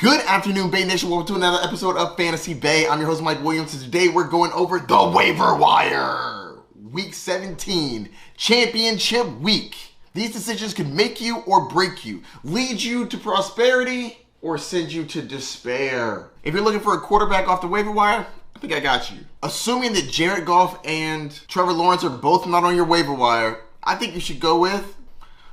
Good afternoon, Bay Nation. Welcome to another episode of Fantasy Bay. I'm your host, Mike Williams, and today we're going over the waiver wire. Week 17, championship week. These decisions can make you or break you, lead you to prosperity, or send you to despair. If you're looking for a quarterback off the waiver wire, I think I got you. Assuming that Jared Goff and Trevor Lawrence are both not on your waiver wire, I think you should go with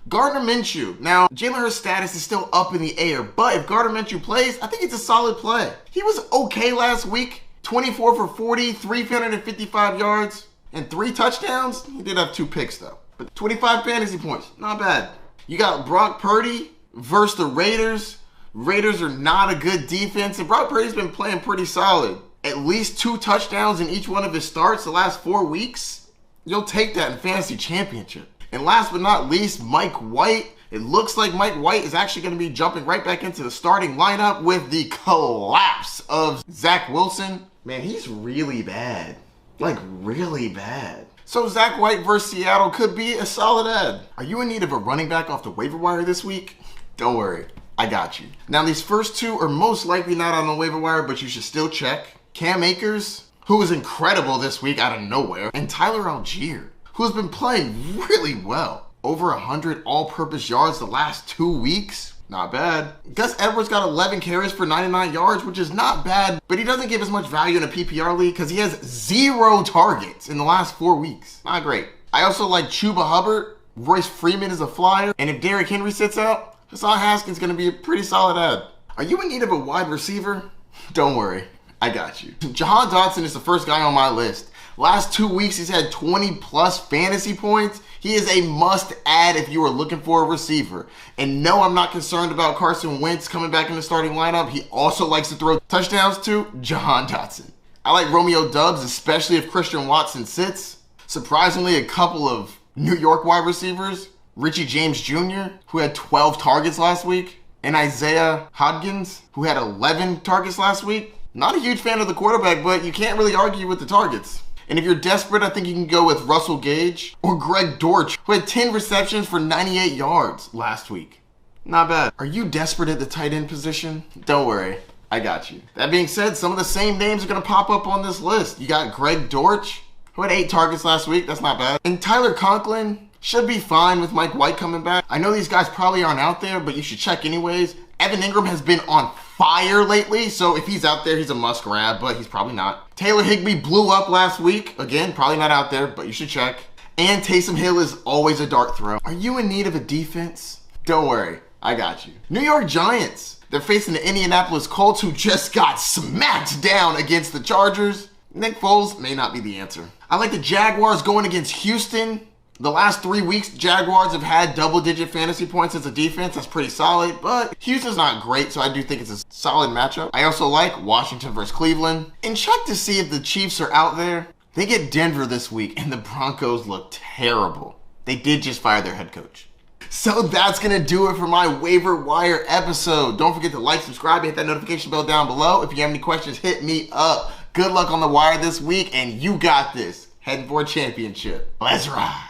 Gardner Minshew. Now, Jalen Hurts' status is still up in the air, but if Gardner Minshew plays, I think it's a solid play. He was okay last week, 24 for 40, 355 yards, and 3 touchdowns. He did have 2 picks though, but 25 fantasy points, not bad. You got Brock Purdy versus the Raiders. Raiders are not a good defense, and Brock Purdy's been playing pretty solid. At least 2 touchdowns in each one of his starts the last 4 weeks. You'll take that in fantasy championship. And last but not least, Mike White. It looks like Mike White is actually going to be jumping right back into the starting lineup with the collapse of Zach Wilson. Man, he's really bad. Like, really bad. So Zach White versus Seattle could be a solid ad. Are you in need of a running back off the waiver wire this week? Don't worry, I got you. Now, these first 2 are most likely not on the waiver wire, but you should still check. Cam Akers, who was incredible this week out of nowhere, and Tyler Algier, who's been playing really well. Over 100 all-purpose yards the last 2 weeks. Not bad. Gus Edwards got 11 carries for 99 yards, which is not bad, but he doesn't give as much value in a PPR league because he has 0 targets in the last 4 weeks. Not great. I also like Chuba Hubbard. Royce Freeman is a flyer. And if Derrick Henry sits out, Hassan Haskins is going to be a pretty solid ad. Are you in need of a wide receiver? Don't worry, I got you. Jahan Dotson is the first guy on my list. Last 2 weeks, he's had 20 plus fantasy points. He is a must add if you are looking for a receiver. And no, I'm not concerned about Carson Wentz coming back in the starting lineup. He also likes to throw touchdowns to Jahan Dotson. I like Romeo Doubs, especially if Christian Watson sits. Surprisingly, a couple of New York wide receivers, Richie James Jr., who had 12 targets last week, and Isaiah Hodgins, who had 11 targets last week. Not a huge fan of the quarterback, but you can't really argue with the targets. And if you're desperate, I think you can go with Russell Gage or Greg Dortch, who had 10 receptions for 98 yards last week. Not bad. Are you desperate at the tight end position? Don't worry, I got you. That being said, some of the same names are going to pop up on this list. You got Greg Dortch, who had 8 targets last week. That's not bad. And Tyler Conklin should be fine with Mike White coming back. I know these guys probably aren't out there, but you should check anyways. Evan Ingram has been on fire lately, so if he's out there, he's a must grab, but he's probably not. Taylor Higbee blew up last week. Again, probably not out there, but you should check. And Taysom Hill is always a dart throw. Are you in need of a defense? Don't worry, I got you. New York Giants. They're facing the Indianapolis Colts, who just got smacked down against the Chargers. Nick Foles may not be the answer. I like the Jaguars going against Houston. The last 3 weeks, Jaguars have had double-digit fantasy points as a defense. That's pretty solid, but Houston's not great, so I do think it's a solid matchup. I also like Washington versus Cleveland. And check to see if the Chiefs are out there. They get Denver this week, and the Broncos look terrible. They did just fire their head coach. So that's going to do it for my waiver wire episode. Don't forget to like, subscribe, and hit that notification bell down below. If you have any questions, hit me up. Good luck on the wire this week, and you got this. Heading for a championship. Let's ride.